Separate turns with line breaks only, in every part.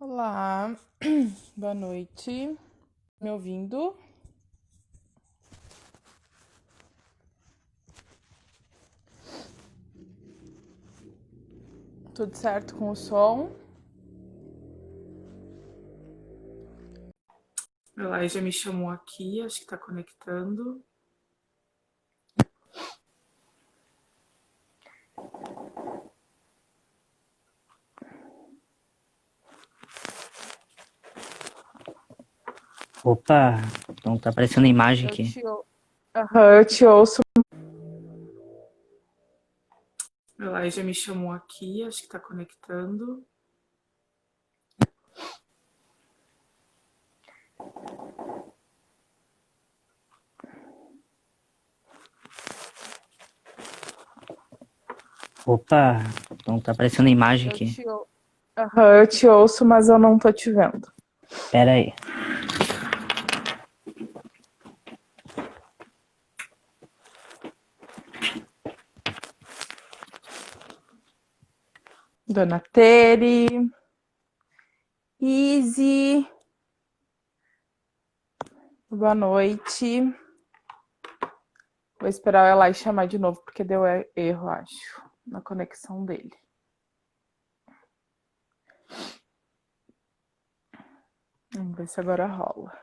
Olá, boa noite. Me ouvindo? Tudo certo com o som? Ela já me chamou aqui, acho que tá conectando.
Opa, então tá aparecendo a imagem aqui.
Eu te ouço. Ela já me chamou aqui, acho que tá conectando.
Opa, então tá aparecendo a imagem aqui.
Eu te ouço, mas eu não tô te vendo.
Pera aí.
Dona Tere, Easy, boa noite. Vou esperar ela ir chamar de novo, porque deu erro, acho, na conexão dele. Vamos ver se agora rola.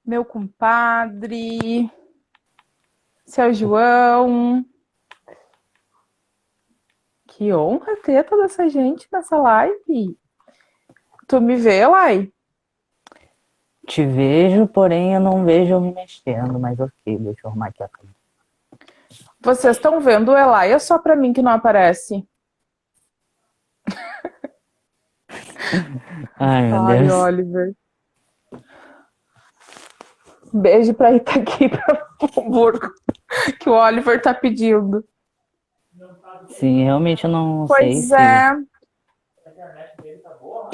Meu compadre, seu João. Que honra ter toda essa gente nessa live. Tu me vê, Lai?
Te vejo, porém eu não vejo eu me mexendo, mas ok, deixa eu arrumar aqui a câmera.
Vocês estão vendo o Elai? É só pra mim que não aparece.
Ai, meu
Ai,
Deus.
Oliver. Beijo pra Itaqui, pra Hamburgo, que o Oliver tá pedindo.
Sim, realmente eu não sei
Pois
se...
é.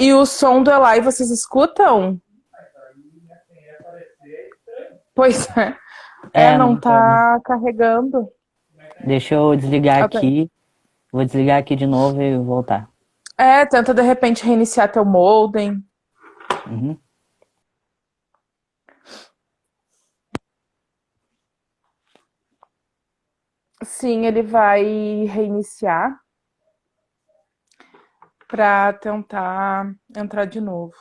E o som do Elai, vocês escutam? Pois é. Não
não tá, né?
tá carregando.
Deixa eu desligar aqui. Vou desligar aqui de novo e voltar.
Tenta de repente reiniciar teu modem.
Uhum.
Sim, ele vai reiniciar para tentar entrar de novo.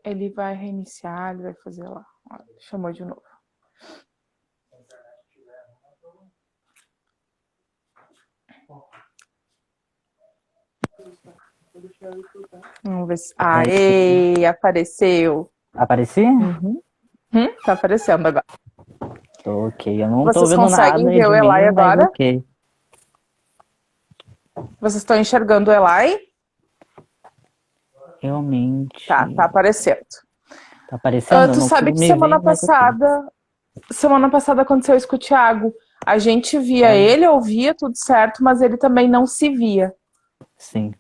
Ele vai reiniciar, ele vai fazer lá. Olha, chamou de novo. Vamos ver se. Aê, apareceu.
Apareci?
Tá aparecendo agora.
Tô ok, eu não tô
Vocês
vendo
conseguem
nada
ver
de
o Elai
mim, mas
agora?
ok.
Vocês estão enxergando o Elai?
Realmente...
Tá aparecendo.
Tá aparecendo? Eu
Tu
não
sabe
consigo
que
me ver, mas ok.
semana passada aconteceu isso com o Thiago. A gente via
É,
ele, ouvia tudo certo, mas ele também não se via.
sim.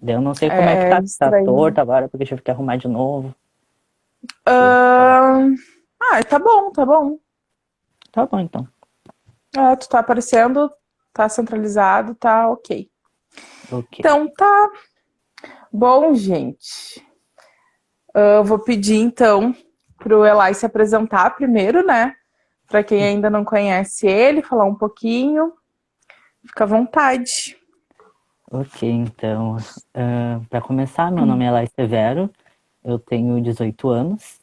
Eu não sei como é que
É
tá
estranho.
torto agora, porque eu tive que arrumar de novo.
Ah, tá bom, tá bom.
Tá bom, então.
Tu tá aparecendo, tá centralizado, tá ok.
Ok.
Então tá bom, gente. Eu vou pedir então pro Elai se apresentar primeiro, né? Para quem ainda não conhece ele, falar um pouquinho. Fica à vontade.
Ok, então. Para começar, meu nome é Lai Severo, eu tenho 18 anos,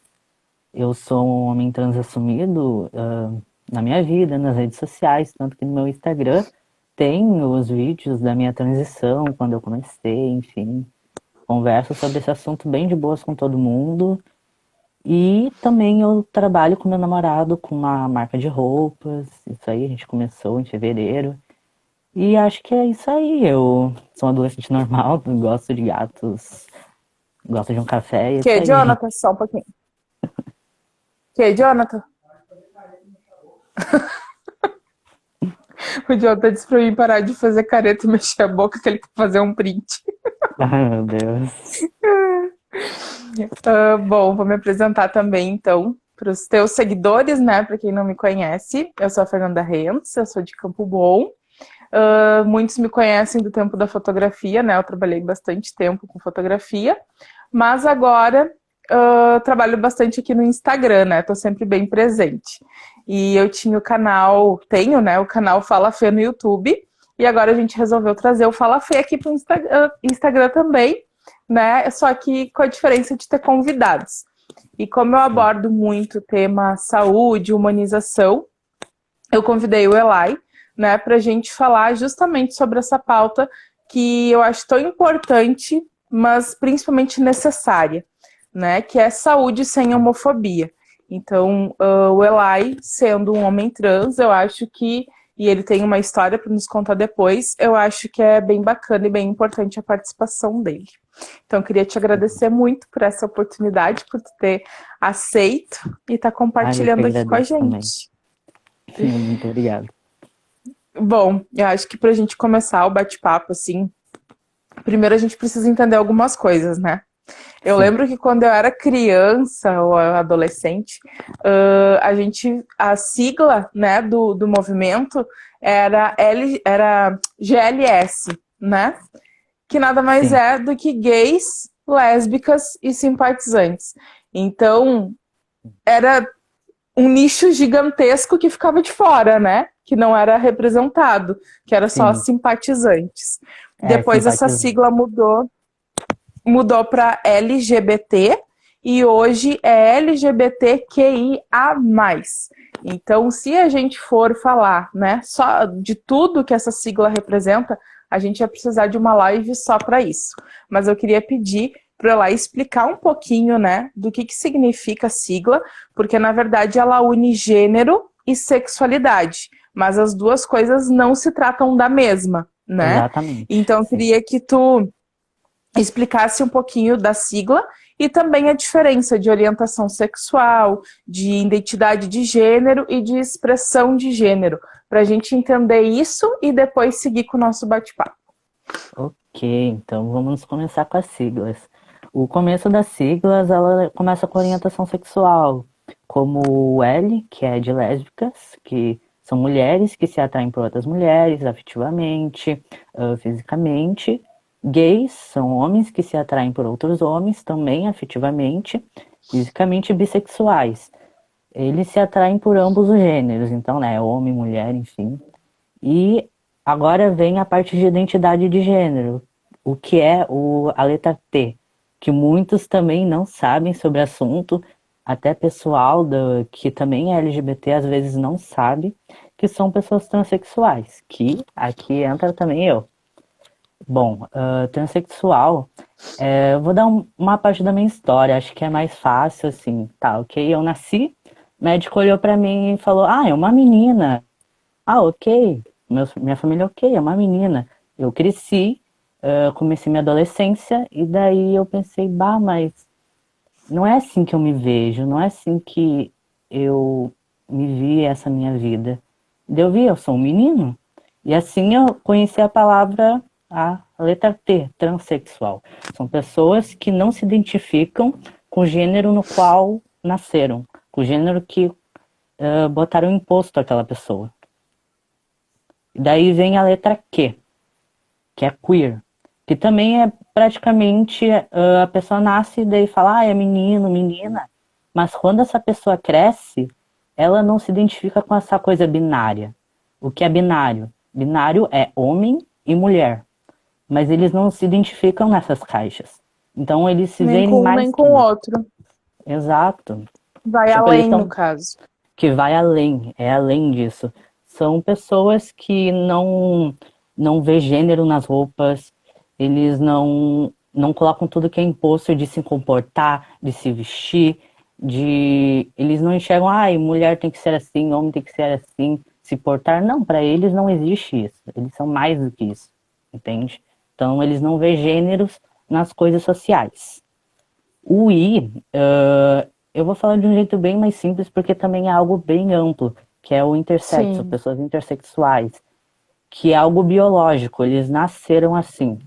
eu sou um homem trans assumido na minha vida, nas redes sociais, tanto que no meu Instagram tem os vídeos da minha transição, quando eu comecei, enfim. Converso sobre esse assunto bem de boas com todo mundo. E também eu trabalho com meu namorado com uma marca de roupas. Isso aí, a gente começou em fevereiro. E acho que é isso aí. Eu sou um adolescente normal, gosto de gatos, gosto de um café, e é isso
Que,
aí.
Jonathan? Só um pouquinho. Que, Jonathan? O Jota disse pra mim parar de fazer careta e mexer a boca, que ele quer fazer um print.
Ai, meu Deus.
Bom, vou me apresentar também, então, para os teus seguidores, né? Para quem não me conhece, eu sou a Fernanda Rentz, eu sou de Campo Bom. Muitos me conhecem do tempo da fotografia, né? Eu trabalhei bastante tempo com fotografia, mas agora trabalho bastante aqui no Instagram, né? Tô sempre bem presente. E eu tinha o canal, tenho, né? O canal Fala Fê no YouTube, e agora a gente resolveu trazer o Fala Fê aqui para o Instagram também, né? Só que com a diferença de ter convidados. E como eu abordo muito o tema saúde, humanização, eu convidei o Elai, né, para a gente falar justamente sobre essa pauta que eu acho tão importante, mas principalmente necessária, né, que é saúde sem homofobia. Então, o Elai, sendo um homem trans, eu acho que, e ele tem uma história para nos contar depois, eu acho que é bem bacana e bem importante a participação dele. Então, eu queria te agradecer muito por essa oportunidade, por ter aceito e estar compartilhando aqui com a
Também.
gente.
Muito obrigado.
Bom, eu acho que para a gente começar o bate-papo, assim, primeiro a gente precisa entender algumas coisas, né? Eu lembro que quando eu era criança ou adolescente, a sigla, né, do movimento era GLS, né? Que nada mais é do que gays, lésbicas e simpatizantes. Então, era um nicho gigantesco que ficava de fora, né? Que não era representado, que era só simpatizantes. Depois essa sigla mudou para LGBT e hoje é LGBTQIA+. Então, se a gente for falar, né, só de tudo que essa sigla representa, a gente vai precisar de uma live só para isso. Mas eu queria pedir para ela explicar um pouquinho, né, do que significa a sigla, porque na verdade ela une gênero e sexualidade, mas as duas coisas não se tratam da mesma, né?
Exatamente.
Então eu queria que tu explicasse um pouquinho da sigla e também a diferença de orientação sexual, de identidade de gênero e de expressão de gênero, para a gente entender isso e depois seguir com o nosso bate-papo.
Ok, então vamos começar com as siglas. O começo das siglas, ela começa com orientação sexual, como o L, que é de lésbicas, que são mulheres que se atraem por outras mulheres, afetivamente, fisicamente. Gays são homens que se atraem por outros homens, também afetivamente, fisicamente, bissexuais. Eles se atraem por ambos os gêneros, então, né, homem, mulher, enfim. E agora vem a parte de identidade de gênero, o que é a letra T, que muitos também não sabem sobre o assunto, até pessoal que também é LGBT às vezes não sabe, que são pessoas transexuais, que aqui entra também eu. Bom, transexual, eu vou dar uma parte da minha história, acho que é mais fácil assim, tá, ok? Eu nasci, o médico olhou pra mim e falou, é uma menina. Ok, minha família ok, é uma menina. Eu cresci, comecei minha adolescência, e daí eu pensei, mas não é assim que eu me vejo, não é assim que eu me vi essa minha vida. Daí eu vi, eu sou um menino. E assim eu conheci a letra T, transexual. São pessoas que não se identificam com o gênero no qual nasceram, com o gênero que botaram imposto àquela pessoa. Daí vem a letra Q, que é queer, que também é praticamente a pessoa nasce e daí fala, é menino, menina, mas quando essa pessoa cresce, ela não se identifica com essa coisa binária. O que é binário? Binário é homem e mulher, mas eles não se identificam nessas caixas. Então eles se veem mais...
Nem com o outro.
Exato.
Vai além, no caso.
Que vai além, é além disso. São pessoas que não vê gênero nas roupas, eles não colocam tudo que é imposto de se comportar, de se vestir, eles não enxergam, mulher tem que ser assim, homem tem que ser assim, se portar. Não, para eles não existe isso. Eles são mais do que isso, entende? Então eles não vê gêneros nas coisas sociais. O I, eu vou falar de um jeito bem mais simples, porque também é algo bem amplo, que é o intersexo, pessoas intersexuais. que é algo biológico, eles nasceram assim.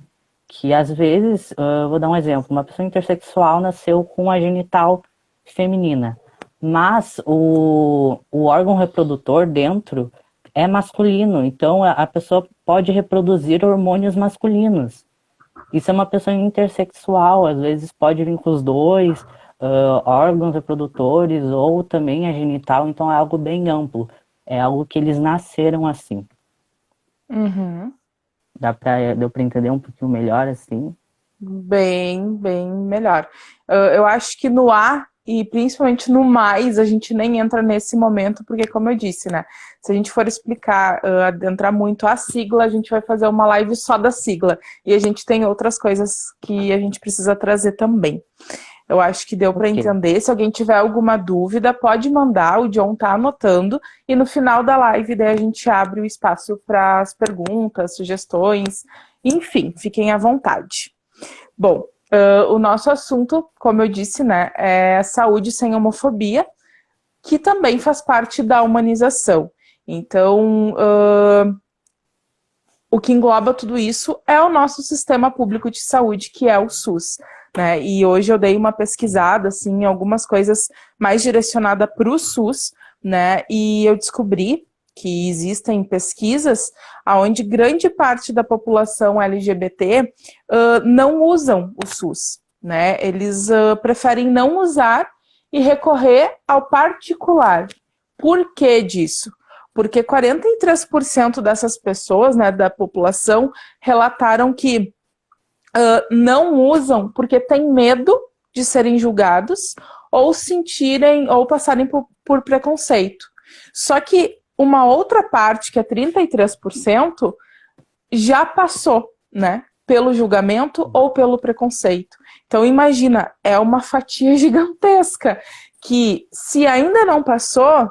Que às vezes, vou dar um exemplo, uma pessoa intersexual nasceu com a genital feminina, mas o órgão reprodutor dentro é masculino, então a pessoa pode reproduzir hormônios masculinos. Isso é uma pessoa intersexual, às vezes pode vir com os dois, órgãos reprodutores ou também a genital, então é algo bem amplo. É algo que eles nasceram assim.
Uhum.
Deu pra entender um pouquinho melhor assim?
Bem melhor. Eu acho que no A e principalmente no mais, a gente nem entra nesse momento, porque, como eu disse, né? Se a gente for explicar, adentrar muito a sigla, a gente vai fazer uma live só da sigla. E a gente tem outras coisas que a gente precisa trazer também. Eu acho que deu para
Ok.
entender. Se alguém tiver alguma dúvida, pode mandar, o John tá anotando. E no final da live, daí a gente abre o espaço para as perguntas, sugestões, enfim, fiquem à vontade. Bom, o nosso assunto, como eu disse, né, é saúde sem homofobia, que também faz parte da humanização. Então, o que engloba tudo isso é o nosso sistema público de saúde, que é o SUS. Né? E hoje eu dei uma pesquisada assim, em algumas coisas mais direcionadas para o SUS, né? E eu descobri que existem pesquisas onde grande parte da população LGBT não usam o SUS. Né? Eles preferem não usar e recorrer ao particular. Por que disso? Porque 43% dessas pessoas, né, da população, relataram que não usam porque têm medo de serem julgados ou sentirem ou passarem por preconceito. Só que uma outra parte, que é 33%, já passou, né, pelo julgamento ou pelo preconceito. Então imagina, é uma fatia gigantesca que, se ainda não passou,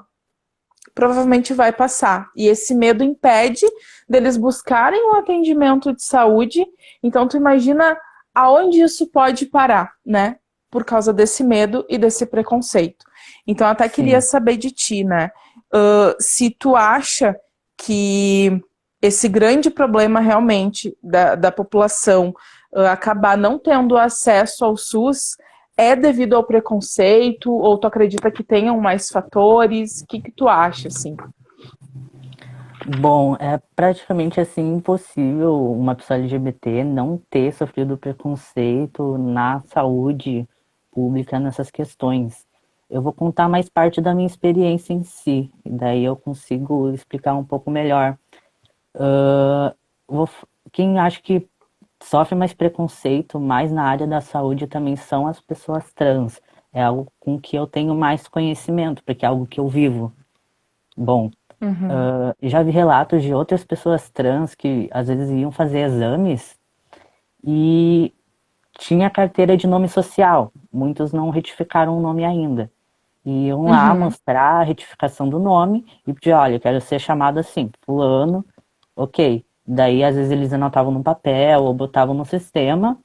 provavelmente vai passar. E esse medo impede deles buscarem um atendimento de saúde. Então, tu imagina aonde isso pode parar, né? Por causa desse medo e desse preconceito. Então, até queria
Sim.
saber de ti, né? Se tu acha que esse grande problema realmente da população acabar não tendo acesso ao SUS é devido ao preconceito, ou tu acredita que tenham mais fatores? O que tu acha, assim?
Bom, é praticamente assim impossível uma pessoa LGBT não ter sofrido preconceito na saúde pública nessas questões. Eu vou contar mais parte da minha experiência em si, e daí eu consigo explicar um pouco melhor. Uh, quem acha que sofre mais preconceito mais na área da saúde também são as pessoas trans. É algo com que eu tenho mais conhecimento, porque é algo que eu vivo. Bom,
Uhum.
já vi relatos de outras pessoas trans que às vezes iam fazer exames e tinha carteira de nome social. Muitos não retificaram o nome ainda. E iam lá
Uhum.
mostrar a retificação do nome e pedir, olha, eu quero ser chamado assim, fulano, ok. Daí às vezes eles anotavam no papel ou botavam no sistema.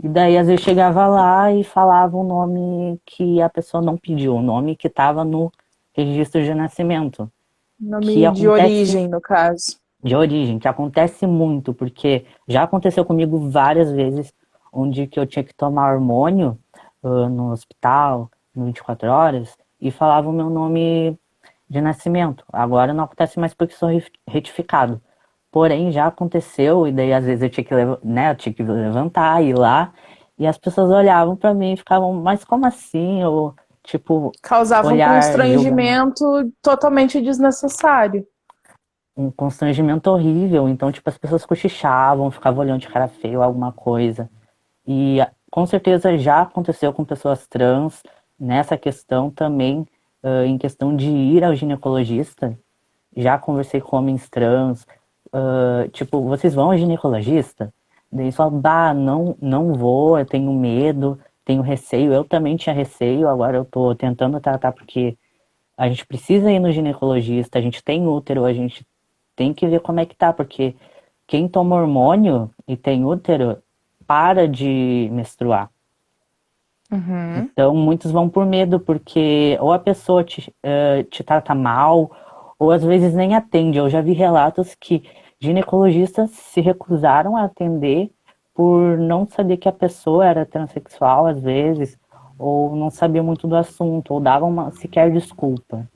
E daí às vezes chegava lá e falava o nome que a pessoa não pediu, o nome que estava no registro de nascimento. Que
Nome de
acontece
origem, no caso.
de origem, que acontece muito, porque já aconteceu comigo várias vezes, onde que eu tinha que tomar hormônio no hospital, no 24 horas, e falava o meu nome de nascimento. Agora não acontece mais porque sou retificado. Porém, já aconteceu, e daí às vezes eu tinha que, né, eu tinha que levantar, ir lá, e as pessoas olhavam para mim e ficavam, mas como assim? Ou, tipo,
Causava um
olhar julgamento,
constrangimento totalmente desnecessário.
um constrangimento horrível. Então, tipo, as pessoas cochichavam, ficavam olhando de cara feio, alguma coisa. E com certeza já aconteceu com pessoas trans nessa questão também, em questão de ir ao ginecologista. Já conversei com homens trans, tipo, vocês vão ao ginecologista? Daí eles falam, bah, não vou, eu tenho medo, tenho receio. Eu também tinha receio, agora eu tô tentando tratar porque a gente precisa ir no ginecologista, a gente tem útero, a gente tem que ver como é que tá, porque quem toma hormônio e tem útero para de menstruar.
Uhum.
Então, muitos vão por medo, porque ou a pessoa te trata mal, ou às vezes nem atende. Eu já vi relatos que ginecologistas se recusaram a atender por não saber que a pessoa era transexual, às vezes, ou não sabia muito do assunto, ou davam uma sequer desculpa.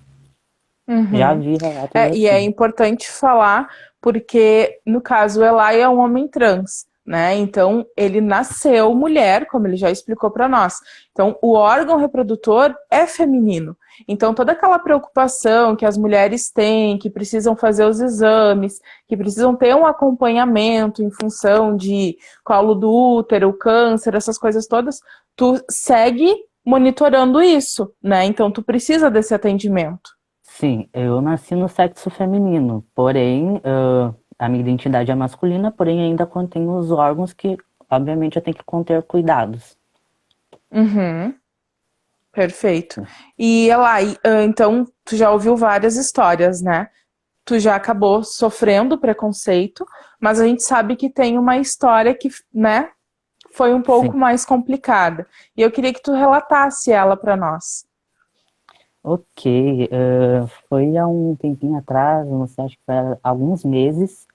Já
Uhum.
vi relatos
E é
assim.
importante falar porque, no caso, o Eli é um homem trans, né? Então, ele nasceu mulher, como ele já explicou para nós. Então, o órgão reprodutor é feminino. Então, toda aquela preocupação que as mulheres têm, que precisam fazer os exames, que precisam ter um acompanhamento em função de colo do útero, câncer, essas coisas todas, tu segue monitorando isso, né? Então, tu precisa desse atendimento.
Sim, eu nasci no sexo feminino, porém, a minha identidade é masculina, porém ainda contém os órgãos que, obviamente, eu tenho que conter cuidados.
Uhum. Perfeito. E Elai, então tu já ouviu várias histórias, né? Tu já acabou sofrendo preconceito, mas a gente sabe que tem uma história que, né, foi um pouco
Sim.
mais complicada. E eu queria que tu relatasse ela para nós.
Ok, foi há um tempinho atrás, não sei, acho que foi há alguns meses,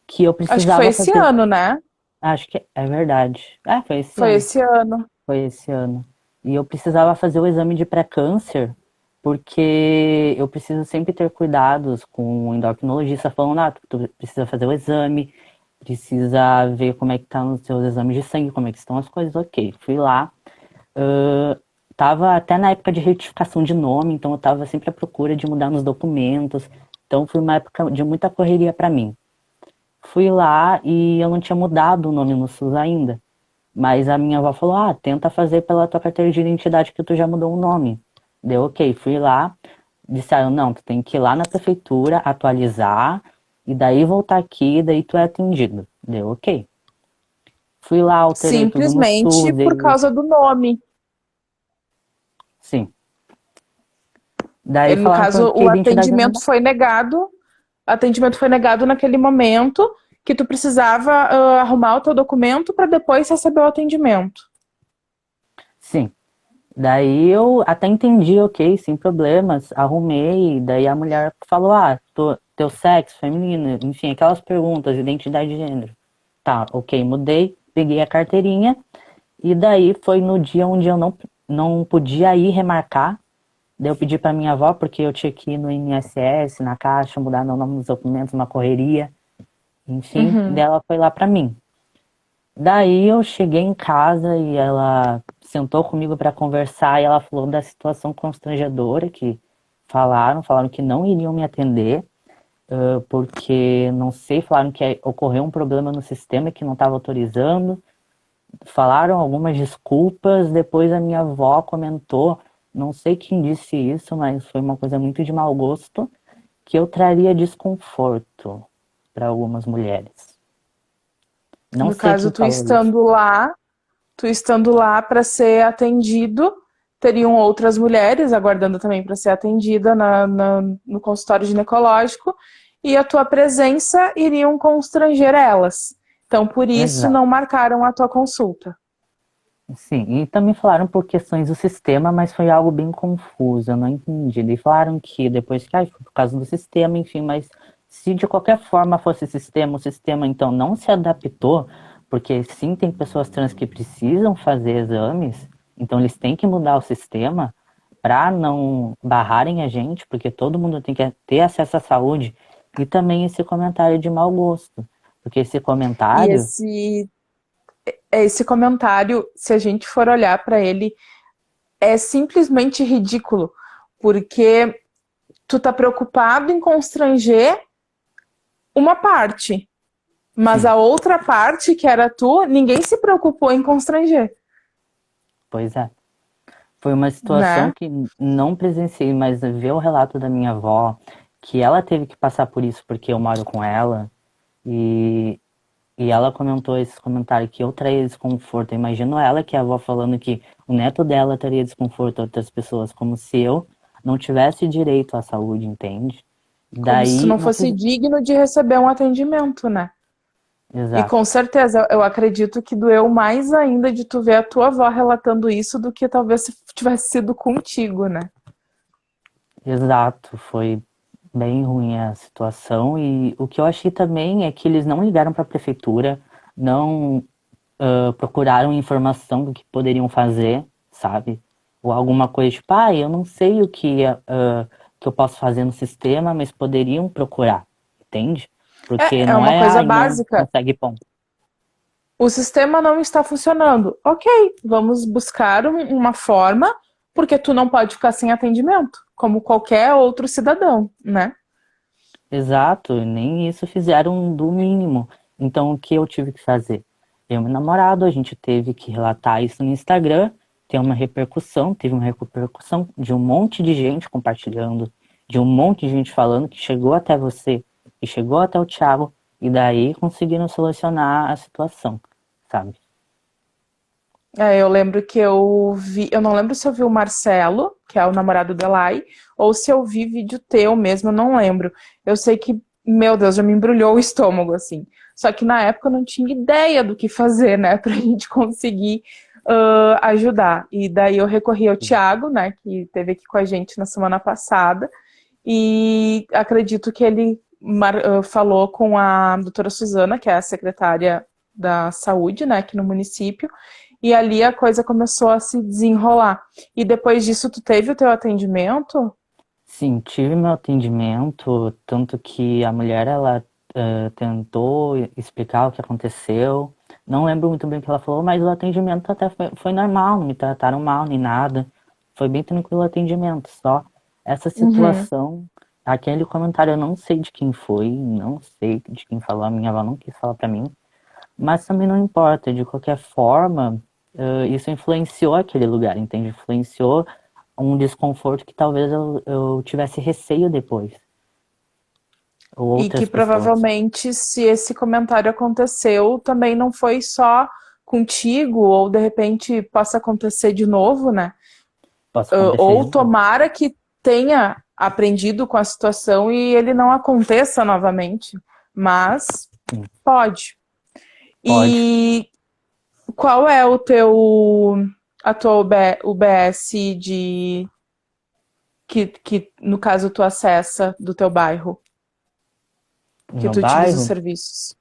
que eu
Acho que foi
precisava
esse
fazer.
ano, né?
Acho que é verdade. Ah, foi esse
Foi
ano.
esse ano.
Foi esse ano. E eu precisava fazer o exame de pré-câncer, porque eu preciso sempre ter cuidados com o endocrinologista falando, tu precisa fazer o exame, precisa ver como é que tá nos seus exames de sangue, como é que estão as coisas. Ok, fui lá. Ãh, Tava até na época de retificação de nome, então eu tava sempre à procura de mudar nos documentos. Então foi uma época de muita correria para mim. Fui lá e eu não tinha mudado o nome no SUS ainda. Mas a minha avó falou, tenta fazer pela tua carteira de identidade que tu já mudou o nome. Deu ok, fui lá, disseram, não, tu tem que ir lá na prefeitura, atualizar, e daí voltar aqui, e daí tu é atendido. Deu ok. Fui lá, alterei tudo no
Simplesmente
SUS,
por causa do nome.
sim. Daí
Ele, no
falaram
caso,
que a
o
identidade ia mudar.
atendimento foi negado naquele momento que tu precisava arrumar o teu documento para depois receber o atendimento.
Sim. Daí eu até entendi, ok, sem problemas, arrumei, daí a mulher falou, teu sexo, feminino, enfim, aquelas perguntas, identidade de gênero. Tá, ok, mudei, peguei a carteirinha, e daí foi no dia onde eu não podia ir remarcar, daí eu pedi pra minha avó, porque eu tinha que ir no INSS, na caixa, mudar meu nome nos documentos, uma correria, enfim, daí
Uhum.
ela foi lá pra mim. Daí eu cheguei em casa e ela sentou comigo para conversar e ela falou da situação constrangedora que falaram que não iriam me atender, porque não sei, falaram que ocorreu um problema no sistema que não estava autorizando, falaram algumas desculpas, depois a minha avó comentou, não sei quem disse isso, mas foi uma coisa muito de mau gosto, que eu traria desconforto para algumas mulheres. Não
No
sei
caso,
quem falou isso.
tu estando lá para ser atendido, teriam outras mulheres aguardando também para ser atendida no consultório ginecológico, e a tua presença iriam constranger elas. Então, por isso,
Exato.
não marcaram a tua consulta.
Sim, e também falaram por questões do sistema, mas foi algo bem confuso, eu não entendi. E falaram que depois que, foi por causa do sistema, enfim, mas se de qualquer forma fosse o sistema então não se adaptou, porque sim, tem pessoas trans que precisam fazer exames, então eles têm que mudar o sistema para não barrarem a gente, porque todo mundo tem que ter acesso à saúde, e também esse comentário de mau gosto, porque esse
E
comentário,
esse comentário, se a gente for olhar para ele, é simplesmente ridículo, porque tu tá preocupado em constranger uma parte, mas
sim,
a outra parte, que era tu, ninguém se preocupou em constranger,
pois é. Foi uma situação
né?
que não presenciei, mas ver o relato da minha avó, que ela teve que passar por isso porque eu moro com ela, e, e ela comentou esse comentário que eu traía desconforto. Eu imagino ela, que é a avó, falando que o neto dela traria desconforto a outras pessoas, como se eu não tivesse direito à saúde, entende?
Como se tu
Daí,
não
não
fosse
fiz.
digno de receber um atendimento, né? E com
Exato,
certeza, eu acredito que doeu mais ainda de tu ver a tua avó relatando isso do que talvez se tivesse sido contigo, né?
exato. Foi. bem ruim a situação. E o que eu achei também é que eles não ligaram para a prefeitura, não procuraram informação do que poderiam fazer, sabe? Ou alguma coisa tipo, eu não sei o que eu posso fazer no sistema, mas poderiam procurar, entende? Porque
É
não
uma
é,
coisa
não
básica.
consegue ponto.
O sistema não está funcionando. Ok, vamos buscar uma forma, porque tu não pode ficar sem atendimento, como qualquer outro cidadão, né?
Exato, nem isso fizeram do mínimo. Então, o que eu tive que fazer? Eu e meu namorado, a gente teve que relatar isso no Instagram, teve uma repercussão de um monte de gente compartilhando, de um monte de gente falando que chegou até você e chegou até o Thiago, e daí conseguiram solucionar a situação, sabe?
Eu lembro que eu vi, eu não lembro se eu vi o Marcelo, que é o namorado da Lai, ou se eu vi vídeo teu mesmo, eu não lembro. Eu sei que, meu Deus, já me embrulhou o estômago, assim. Só que na época eu não tinha ideia do que fazer, né, pra gente conseguir ajudar. E daí eu recorri ao Thiago, né, que esteve aqui com a gente na semana passada, e acredito que ele falou com a doutora Suzana, que é a secretária da saúde, né, aqui no município, e ali a coisa começou a se desenrolar. E depois disso, tu teve o teu atendimento?
Sim, tive meu atendimento, tanto que a mulher ela tentou explicar o que aconteceu. Não lembro muito bem o que ela falou, mas o atendimento até foi normal, não me trataram mal nem nada. Foi bem tranquilo o atendimento, só essa
Uhum.
situação, aquele comentário eu não sei de quem foi, não sei de quem falou, a minha avó não quis falar pra mim, mas também não importa, de qualquer forma, isso influenciou aquele lugar, entende? Influenciou um desconforto que talvez eu tivesse receio depois, ou
E que
outras pessoas.
provavelmente, se esse comentário aconteceu, também não foi só contigo, ou de repente possa acontecer de novo, né?
Posso acontecer
Ou
de novo.
tomara que tenha aprendido com a situação e ele não aconteça novamente. Mas
Sim,
pode.
pode.
E qual é a tua UBS que no caso tu acessa do teu bairro,
No
que
meu
tu utiliza os
bairro,
serviços?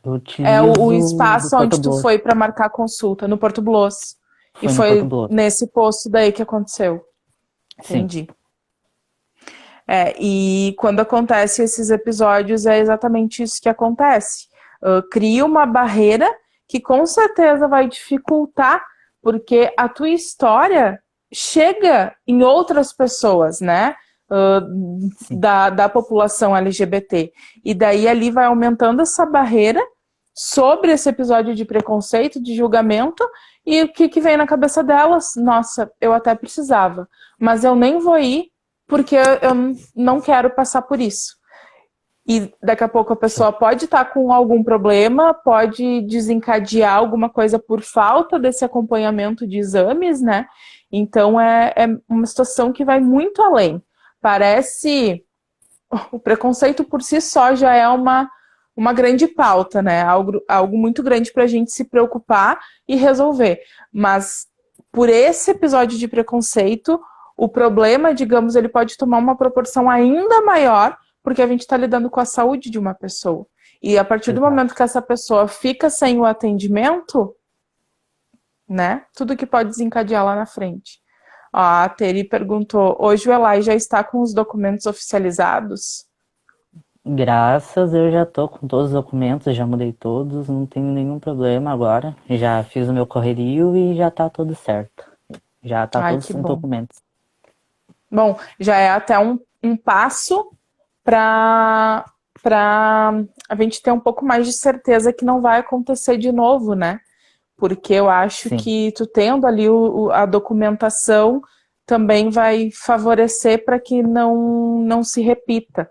eu
É o
utilizo do
espaço
Porto
onde tu
Blosso.
foi para marcar consulta, no Porto Blosso. E
Foi no Porto
foi
Blosso.
nesse posto daí que aconteceu.
Sim,
Entendi. E quando acontece esses episódios, é exatamente isso que acontece. Cria uma barreira que com certeza vai dificultar, porque a tua história chega em outras pessoas, né?
sim,
Da população LGBT. E daí ali vai aumentando essa barreira sobre esse episódio de preconceito, de julgamento, e o que, que vem na cabeça delas? Nossa, eu até precisava, mas eu nem vou ir porque eu não quero passar por isso. E daqui a pouco a
sim.
pessoa pode estar com algum problema, pode desencadear alguma coisa por falta desse acompanhamento de exames, né? Então é uma situação que vai muito além. Parece o preconceito por si só já é uma grande pauta, né? Algo muito grande para a gente se preocupar e resolver. Mas por esse episódio de preconceito, o problema, digamos, ele pode tomar uma proporção ainda maior, porque a gente está lidando com a saúde de uma pessoa. E a partir do momento
Exato.
que essa pessoa fica sem o atendimento, né? Tudo que pode desencadear lá na frente. Ó, a Teri perguntou: hoje o Elai já está com os documentos oficializados?
Graças, eu já tô com todos os documentos, já mudei todos, não tenho nenhum problema agora. Já fiz o meu correrio e já tá tudo certo. Já tá
Ai,
todos
que
os
bom.
documentos.
Bom, já é até um passo para a gente ter um pouco mais de certeza que não vai acontecer de novo, né? Porque eu acho
Sim,
que tu tendo ali a documentação também vai favorecer para que não se repita.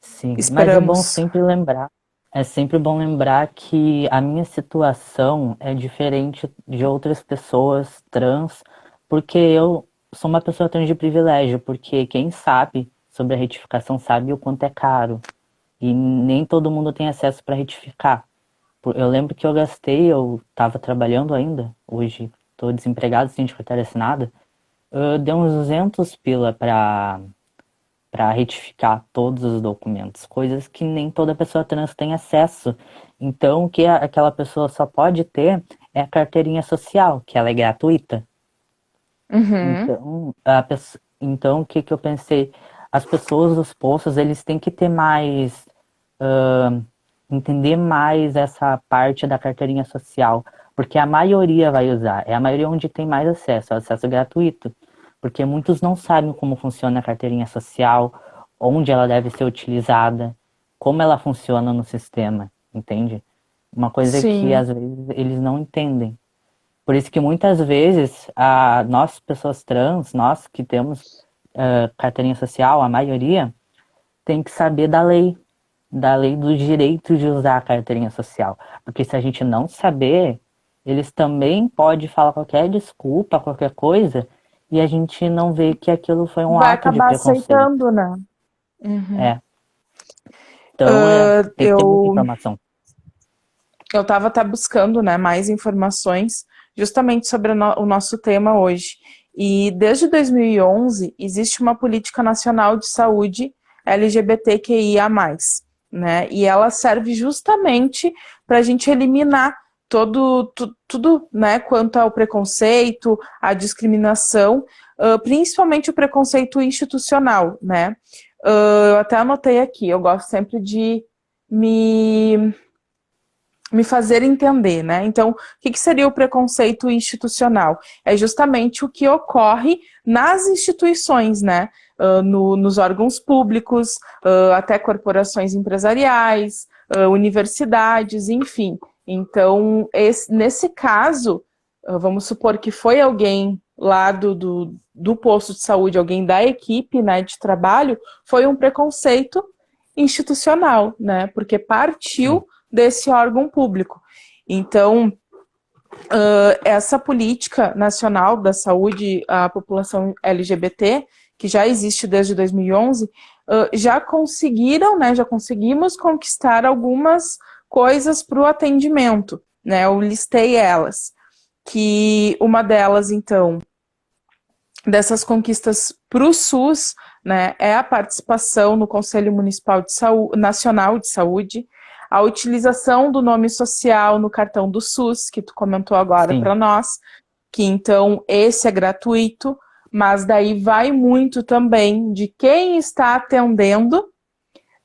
sim. Mas é bom
Esperamos.
sempre lembrar. É sempre bom lembrar que a minha situação é diferente de outras pessoas trans, porque eu sou uma pessoa trans de privilégio, porque quem sabe sobre a retificação sabe o quanto é caro. E nem todo mundo tem acesso para retificar. Eu lembro que eu estava trabalhando ainda, hoje estou desempregado, sem de carteira assinada, deu uns 200 pila para retificar todos os documentos, coisas que nem toda pessoa trans tem acesso. Então, o que aquela pessoa só pode ter é a carteirinha social, que ela é gratuita.
Uhum.
Então, o que que eu pensei? As pessoas dos postos, eles têm que ter mais, ah, entender mais essa parte da carteirinha social, porque a maioria vai usar, é a maioria onde tem mais acesso gratuito, porque muitos não sabem como funciona a carteirinha social, onde ela deve ser utilizada, como ela funciona no sistema, entende? Uma coisa que
Sim.
às vezes eles não entendem. Por isso que muitas vezes nós, pessoas trans, nós que temos carteirinha social, a maioria, tem que saber da lei dos direitos de usar a carteirinha social. Porque se a gente não saber, eles também podem falar qualquer desculpa, qualquer coisa, e a gente não vê que aquilo foi um
Vai
ato de
acabar
preconceito.
aceitando, né? Uhum.
É. Então, tem que ter muita
Eu
informação.
eu estava até buscando, né, mais informações justamente sobre o nosso tema hoje. E desde 2011 existe uma política nacional de saúde LGBTQIA+, né? E ela serve justamente para a gente eliminar tudo, né, quanto ao preconceito, à discriminação, principalmente o preconceito institucional, né? Eu até anotei aqui, eu gosto sempre de me fazer entender, né? Então, o que seria o preconceito institucional? É justamente o que ocorre nas instituições, né? Nos órgãos públicos, até corporações empresariais, universidades, enfim. Então, nesse caso, vamos supor que foi alguém lá do posto de saúde, alguém da equipe, né, de trabalho, foi um preconceito institucional, né? Porque
Sim,
partiu desse órgão público. Então, essa política nacional da saúde à população LGBT, que já existe desde 2011, já conseguiram, né, já conseguimos conquistar algumas coisas para o atendimento, né? Eu listei elas, que uma delas, então, dessas conquistas para o SUS, né, é a participação no Conselho Municipal de Nacional de Saúde, a utilização do nome social no cartão do SUS, que tu comentou agora
sim,
para nós, que então esse é gratuito, mas daí vai muito também de quem está atendendo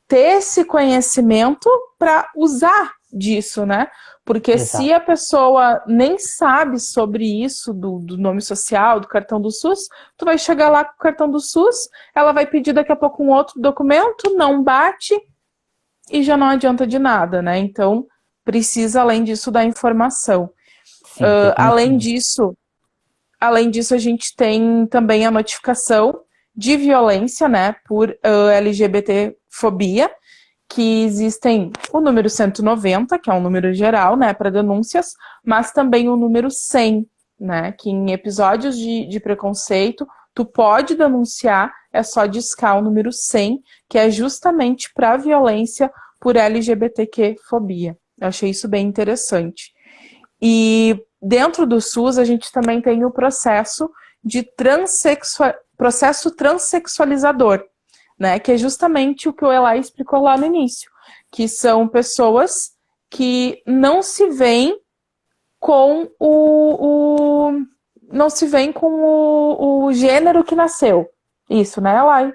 ter esse conhecimento para usar disso, né? Porque se
exato.
a pessoa nem sabe sobre isso, do nome social, do cartão do SUS, tu vai chegar lá com o cartão do SUS, ela vai pedir daqui a pouco um outro documento, não bate e já não adianta de nada, né? Então, precisa, além disso, da informação.
Sim, ter
Além
conhecimento.
disso, a gente tem também a notificação de violência, né, por LGBTfobia, que existem o número 190, que é um número geral, né, para denúncias, mas também o número 100, né, que em episódios de preconceito, tu pode denunciar, é só discar o número 100, que é justamente para violência por LGBTQ-fobia. Eu achei isso bem interessante. E dentro do SUS, a gente também tem o processo de processo transexualizador, né? Que é justamente o que o Elai explicou lá no início, que são pessoas que não se veem com não se veem com o gênero que nasceu. Isso, né, Elai?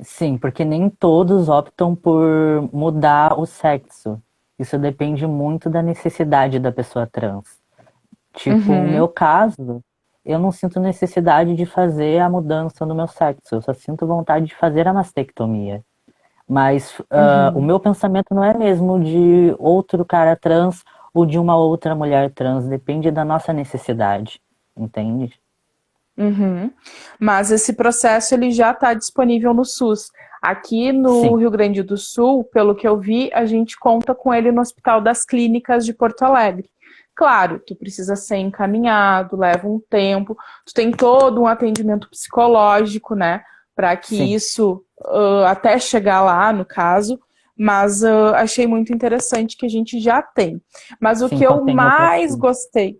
Sim, porque nem todos optam por mudar o sexo. Isso depende muito da necessidade da pessoa trans. Tipo, o meu
Uhum,
caso, eu não sinto necessidade de fazer a mudança no meu sexo. Eu só sinto vontade de fazer a mastectomia. Mas o
uhum.
meu pensamento não é mesmo de outro cara trans ou de uma outra mulher trans. Depende da nossa necessidade. Entende?
Uhum. Mas esse processo ele já está disponível no SUS. Aqui no
Sim,
Rio Grande do Sul, pelo que eu vi, a gente conta com ele no Hospital das Clínicas de Porto Alegre. Claro, tu precisa ser encaminhado, leva um tempo, tu tem todo um atendimento psicológico, né, para que
sim,
isso até chegar lá, no caso, mas achei muito interessante que a gente já tem. Mas
sim, contém outras coisas.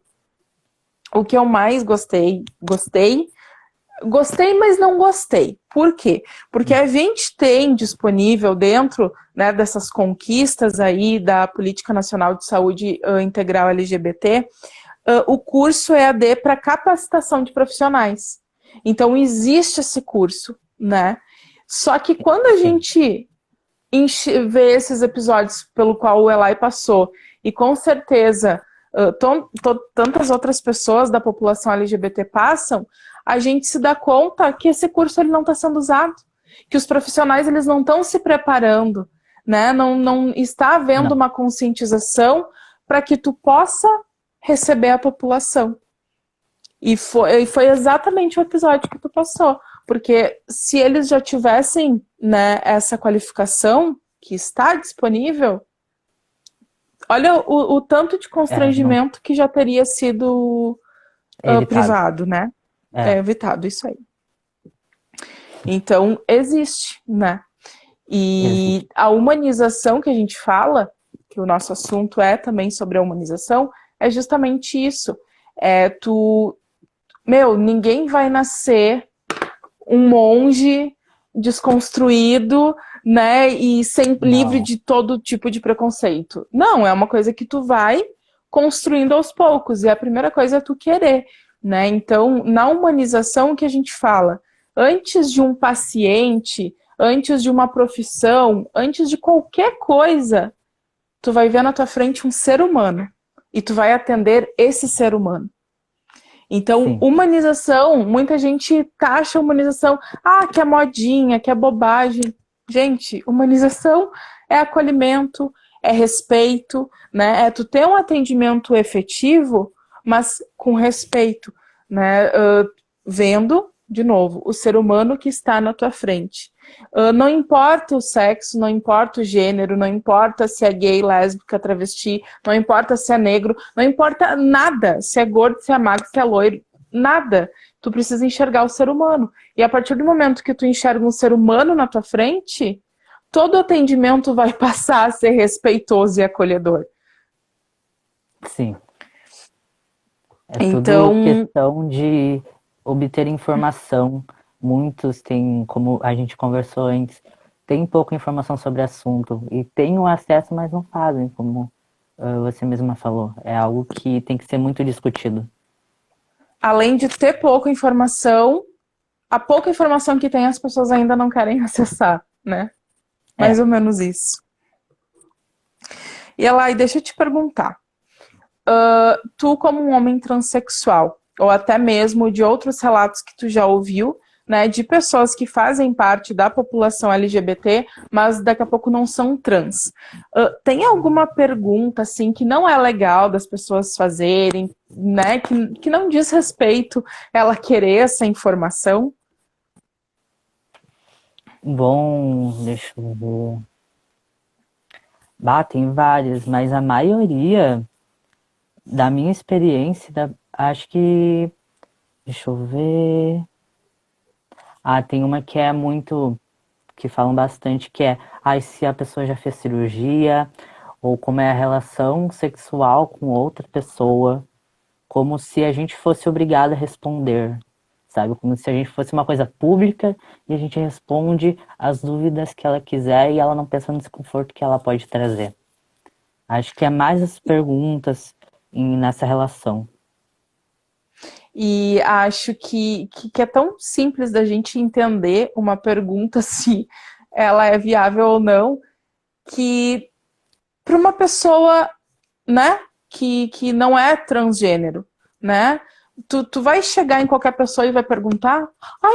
o que eu mais gostei Gostei, mas não gostei. Por quê? Porque a gente tem disponível dentro, né, dessas conquistas aí da Política Nacional de Saúde Integral LGBT, o curso EAD para capacitação de profissionais. Então, existe esse curso, né? Só que quando a gente vê esses episódios pelo qual o Elai passou, e com certeza tantas outras pessoas da população LGBT passam, a gente se dá conta que esse curso ele não está sendo usado, que os profissionais eles não estão se preparando, né? Não está havendo uma conscientização para que tu possa receber a população. E foi exatamente o episódio que tu passou. Porque se eles já tivessem, né, essa qualificação que está disponível, olha o tanto de constrangimento que já teria sido privado, né? Evitado, isso aí. Então, existe, né? E a humanização que a gente fala, que o nosso assunto é também sobre a humanização, é justamente isso. Ninguém vai nascer um monge desconstruído, né, e livre de todo tipo de preconceito. Não, é uma coisa que tu vai construindo aos poucos, e a primeira coisa é tu querer, né? Então, na humanização que a gente fala, antes de um paciente, antes de uma profissão, antes de qualquer coisa, tu vai ver na tua frente um ser humano, e tu vai atender esse ser humano. Então, sim, humanização, muita gente taxa a humanização, que é modinha, que é bobagem. Gente, humanização é acolhimento, é respeito, né? É tu ter um atendimento efetivo, mas com respeito, né? Vendo, de novo, o ser humano que está na tua frente. Não importa o sexo, não importa o gênero, não importa se é gay, lésbica, travesti, não importa se é negro, não importa nada, se é gordo, se é magro, se é loiro, nada. Tu precisa enxergar o ser humano. E a partir do momento que tu enxerga um ser humano na tua frente, todo atendimento vai passar a ser respeitoso e acolhedor.
Sim. Tudo questão de obter informação. Muitos têm, como a gente conversou antes, tem pouca informação sobre o assunto e têm o acesso, mas não fazem, como você mesma falou. É algo que tem que ser muito discutido. Além de ter pouca informação, a pouca informação que tem as pessoas ainda não querem acessar, né? Mais ou menos isso. E Elai, deixa eu te perguntar. Tu, como um homem transexual, ou até mesmo de outros relatos que tu já ouviu, né, de pessoas que fazem parte da população LGBT, mas daqui a pouco não são trans. Tem alguma pergunta, assim, que não é legal das pessoas fazerem, né, que não diz respeito ela querer essa informação? Bom, deixa eu ver. Tem várias, mas a maioria, da minha experiência, acho que... Deixa eu ver... tem uma que é muito... que falam bastante, que é se a pessoa já fez cirurgia, ou como é a relação sexual com outra pessoa, como se a gente fosse obrigado a responder, sabe? Como se a gente fosse uma coisa pública e a gente responde as dúvidas que ela quiser e ela não pensa no desconforto que ela pode trazer. Acho que é mais as perguntas nessa relação. E acho que é tão simples da gente entender uma pergunta se ela é viável ou não, que para uma pessoa, né, que não é transgênero, né, tu vai chegar em qualquer pessoa e vai perguntar,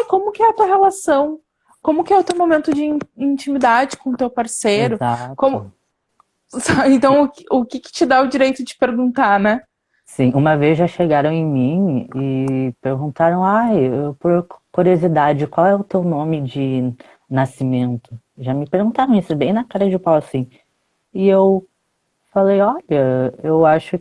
como que é a tua relação? Como que é o teu momento de intimidade com o teu parceiro? Exato. Então, o que te dá o direito de perguntar, né? Sim, uma vez já chegaram em mim e perguntaram, por curiosidade, qual é o teu nome de nascimento? Já me perguntaram isso bem na cara de pau, assim. E eu falei, olha, eu acho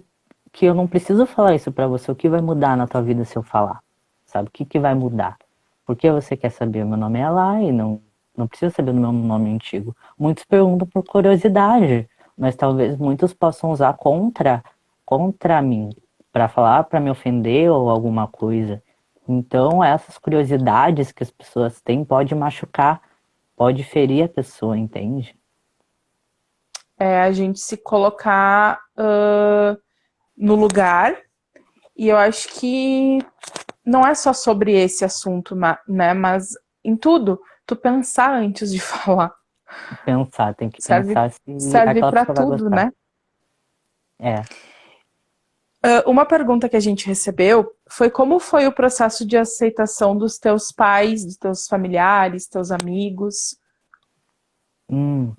que eu não preciso falar isso pra você. O que vai mudar na tua vida se eu falar? Sabe, o que vai mudar? Por que você quer saber? Meu nome é Elai, não precisa saber o meu nome antigo. Muitos perguntam por curiosidade, mas talvez muitos possam usar contra mim, para falar, para me ofender ou alguma coisa. Então, essas curiosidades que as pessoas têm pode machucar, pode ferir a pessoa, entende?
É a gente se colocar no lugar, e eu acho que não é só sobre esse assunto, né? Mas em tudo, tu pensar antes de falar.
Pensar, tem que
Serve,
pensar se
serve
aquela
para
pessoa vai
tudo,
gostar.
né?
É.
Uma pergunta que a gente recebeu foi como foi o processo de aceitação dos teus pais, dos teus familiares, teus amigos?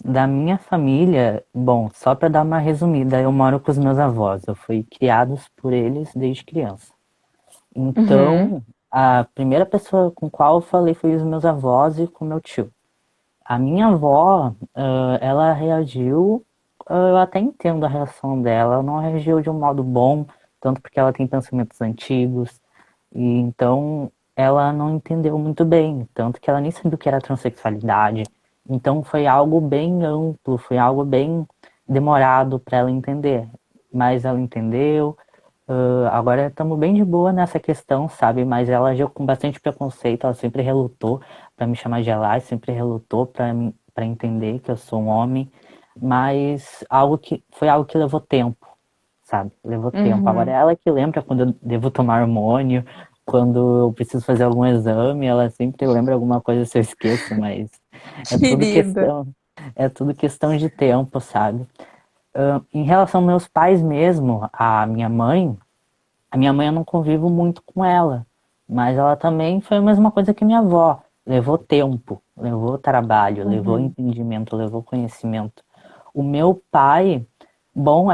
Da minha família, bom, só para dar uma resumida, eu moro com os meus avós. Eu fui criado por eles desde criança.
Uhum,
Então, a primeira pessoa com qual eu falei foi os meus avós e com meu tio. A minha avó, ela reagiu, eu até entendo a reação dela, ela não reagiu de um modo bom, tanto porque ela tem pensamentos antigos, e então ela não entendeu muito bem, tanto que ela nem sabia o que era transexualidade. Então foi algo bem amplo, foi algo bem demorado para ela entender. Mas ela entendeu. Agora estamos bem de boa nessa questão, sabe? Mas ela agiu com bastante preconceito, ela sempre relutou para me chamar de Elai, sempre relutou para entender que eu sou um homem, mas foi algo que levou tempo, sabe? Levou tempo. Agora é
uhum.
ela que lembra quando eu devo tomar hormônio, quando eu preciso fazer algum exame, ela sempre lembra alguma coisa se eu esqueço, mas é tudo
Querida.
questão, é tudo questão de tempo, sabe? Em relação aos meus pais mesmo, a minha mãe eu não convivo muito com ela, mas ela também foi a mesma coisa que minha avó. Levou tempo, levou trabalho, levou
Uhum,
entendimento, levou conhecimento. O meu pai, bom,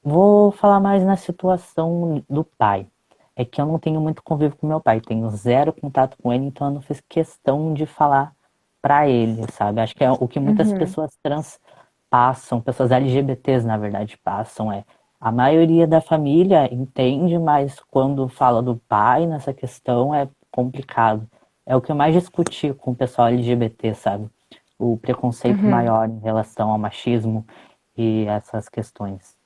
vou falar mais na situação do pai. É que eu não tenho muito convívio com meu pai, tenho zero contato com ele, então eu não fiz questão de falar pra ele, sabe? Acho que é o que muitas
uhum,
pessoas trans passam, pessoas LGBTs, na verdade, passam, a maioria da família entende, mas quando fala do pai nessa questão é complicado. É o que eu mais discuti com o pessoal LGBT, sabe? O preconceito
uhum.
maior em relação ao machismo e essas questões.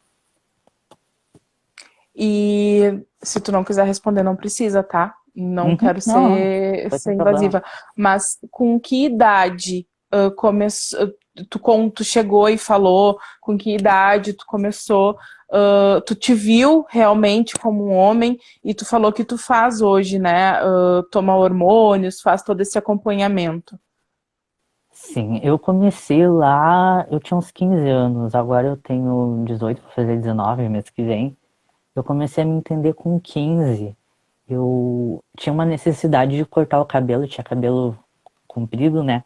E se tu não quiser responder, não precisa, tá? Não
Uhum,
quero
não, não,
ser,
foi sem
ser
problema.
invasiva. Mas com que idade começou? Tu chegou e falou com que idade tu começou? Tu te viu realmente como um homem e tu falou que tu faz hoje, né? Toma hormônios, faz todo esse acompanhamento.
Sim, eu comecei lá, eu tinha uns 15 anos, agora eu tenho 18, vou fazer 19 mês que vem. Eu comecei a me entender com 15. Eu tinha uma necessidade de cortar o cabelo, tinha cabelo comprido, né?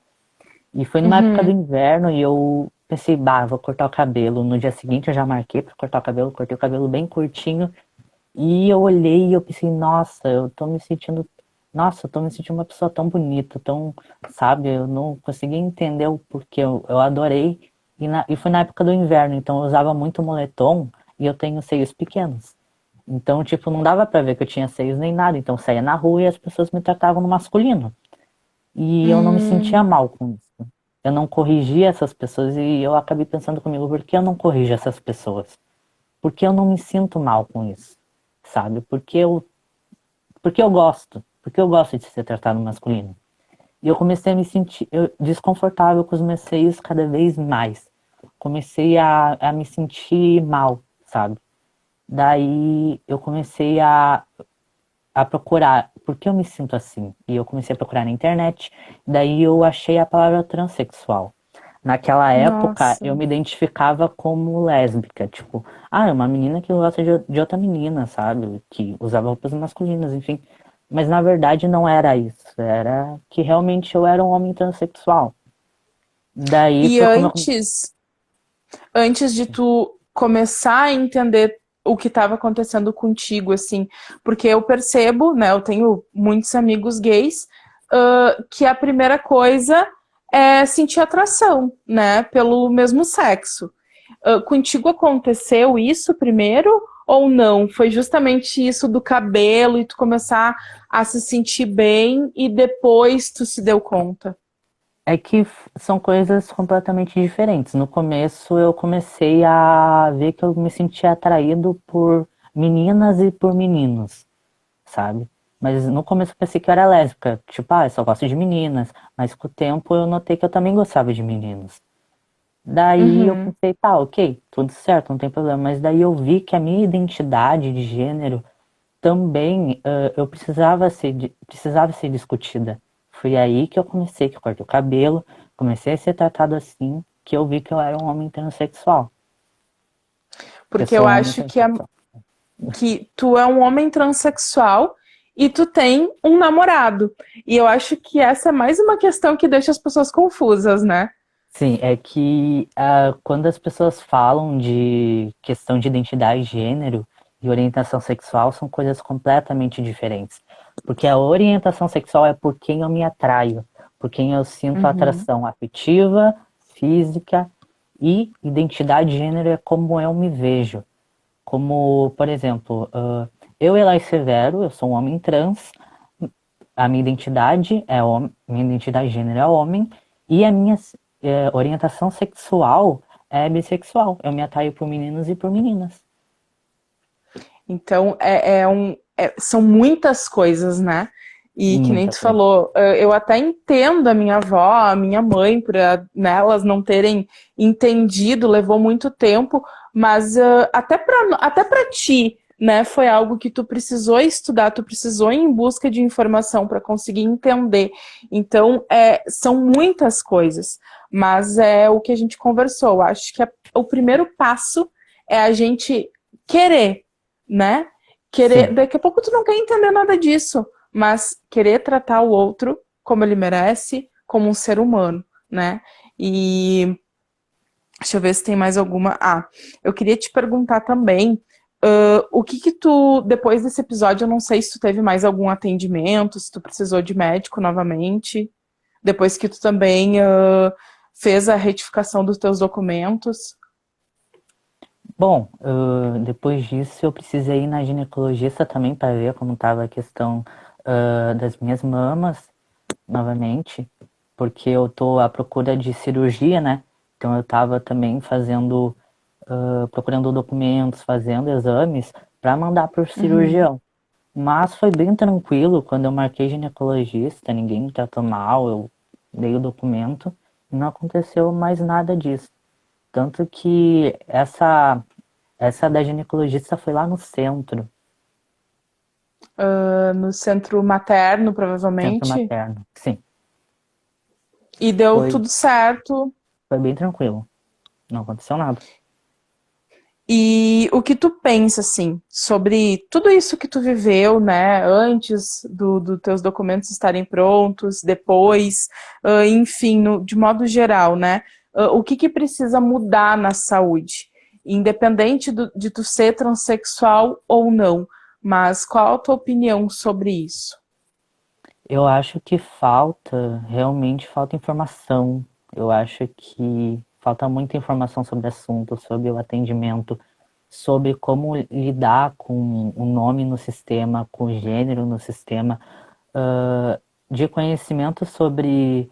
E foi numa época do
Uhum.
inverno e eu pensei, bah, vou cortar o cabelo. No dia seguinte eu já marquei pra cortar o cabelo, cortei o cabelo bem curtinho. E eu olhei e eu pensei, nossa, eu tô me sentindo uma pessoa tão bonita, tão, sabe, eu não conseguia entender o porquê, eu adorei. E foi na época do inverno, então eu usava muito moletom e eu tenho seios pequenos. Então, tipo, não dava pra ver que eu tinha seios nem nada, então eu saía na rua e as pessoas me tratavam no masculino. E eu não me sentia
Hum,
mal com isso. Eu não corrigia essas pessoas e eu acabei pensando comigo, por que eu não corrijo essas pessoas? Por que eu não me sinto mal com isso? Sabe? Porque eu gosto de ser tratado masculino. E eu comecei a me sentir desconfortável com os meus seios cada vez mais. Comecei a me sentir mal, sabe? Daí eu comecei a procurar por que eu me sinto assim. E eu comecei a procurar na internet. Daí eu achei a palavra transexual. Naquela época eu
nossa.
me identificava como lésbica, tipo, é uma menina que gosta de outra menina, sabe? Que usava roupas masculinas, enfim. Mas na verdade não era isso, era que realmente eu era um homem transexual. Daí
E
foi como eu.
antes de tu começar a entender o que estava acontecendo contigo, assim, porque eu percebo, né, eu tenho muitos amigos gays, que a primeira coisa é sentir atração, né, pelo mesmo sexo. Contigo aconteceu isso primeiro ou não? Foi justamente isso do cabelo e tu começar a se sentir bem e depois tu se deu conta?
É que são coisas completamente diferentes. No começo eu comecei a ver que eu me sentia atraído por meninas e por meninos, sabe? Mas no começo eu pensei que eu era lésbica, tipo, eu só gosto de meninas. Mas com o tempo eu notei que eu também gostava de meninos. Daí eu
Uhum.
pensei, tá, ok, tudo certo, não tem problema. Mas daí eu vi que a minha identidade de gênero também eu precisava ser discutida. Foi aí que eu comecei, que eu cortei o cabelo, comecei a ser tratado assim, que eu vi que eu era um homem transexual. Que eu
Porque eu
sou um homem
acho
transexual.
que tu é um homem transexual e tu tem um namorado. E eu acho que essa é mais uma questão que deixa as pessoas confusas, né?
Sim, é que quando as pessoas falam de questão de identidade de gênero e orientação sexual, são coisas completamente diferentes. Porque a orientação sexual é por quem eu me atraio, por quem eu sinto
Uhum.
atração afetiva, física, e identidade de gênero é como eu me vejo. Como, por exemplo, eu, Elai Severo, eu sou um homem trans, a minha identidade é homem, minha identidade de gênero é homem e a minha orientação sexual é bissexual. Eu me atraio por meninos e por meninas.
Então, são muitas coisas, né? E que nem
Muita
tu
coisa.
falou, eu até entendo a minha avó, a minha mãe, por elas não terem entendido, levou muito tempo, mas até para ti, né, foi algo que tu precisou estudar, tu precisou ir em busca de informação para conseguir entender. Então, são muitas coisas, mas é o que a gente conversou. Eu acho que o primeiro passo é a gente querer, né? Querer,
Sim,
daqui a pouco tu não quer entender nada disso, mas querer tratar o outro como ele merece, como um ser humano, né? E deixa eu ver se tem mais alguma. Eu queria te perguntar também, o que que tu, depois desse episódio, eu não sei se tu teve mais algum atendimento, se tu precisou de médico novamente, depois que tu também fez a retificação dos teus documentos.
bom, depois disso eu precisei ir na ginecologista também para ver como estava a questão das minhas mamas, novamente, porque eu tô à procura de cirurgia, né? Então eu estava também fazendo, procurando documentos, fazendo exames para mandar para o
Uhum.
cirurgião. Mas foi bem tranquilo quando eu marquei ginecologista, ninguém me tratou mal, eu dei o documento e não aconteceu mais nada disso. Tanto que essa da ginecologista foi lá no
No centro materno,
centro
provavelmente,
materno. Sim,
e deu
foi,
tudo certo.
foi bem tranquilo, não aconteceu nada.
E o que tu pensa, assim, sobre tudo isso que tu viveu, né, antes dos teus documentos estarem prontos, depois, enfim, de modo geral, né, o que que precisa mudar na saúde, independente de tu ser transexual ou não, mas qual a tua opinião sobre isso?
Eu acho que realmente falta informação. Eu acho que falta muita informação sobre o assunto, sobre o atendimento, sobre como lidar com o nome no sistema, com o gênero no sistema, de conhecimento sobre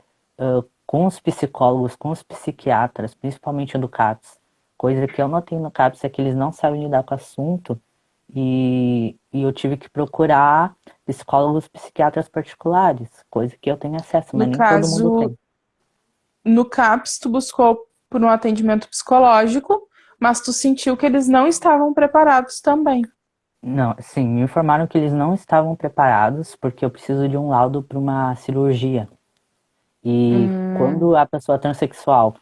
com os psicólogos, com os psiquiatras, principalmente do CAPS. Coisa que eu notei no CAPS é que eles não sabem lidar com o assunto e eu tive que procurar psicólogos psiquiatras particulares, coisa que eu tenho acesso,
No
mas nem todo mundo
caso,
tem.
no CAPS, tu buscou por um atendimento psicológico, mas tu sentiu que eles não estavam preparados também.
Não, sim, me informaram que eles não estavam preparados porque eu preciso de um laudo para uma cirurgia. E
Hum,
quando a pessoa transexual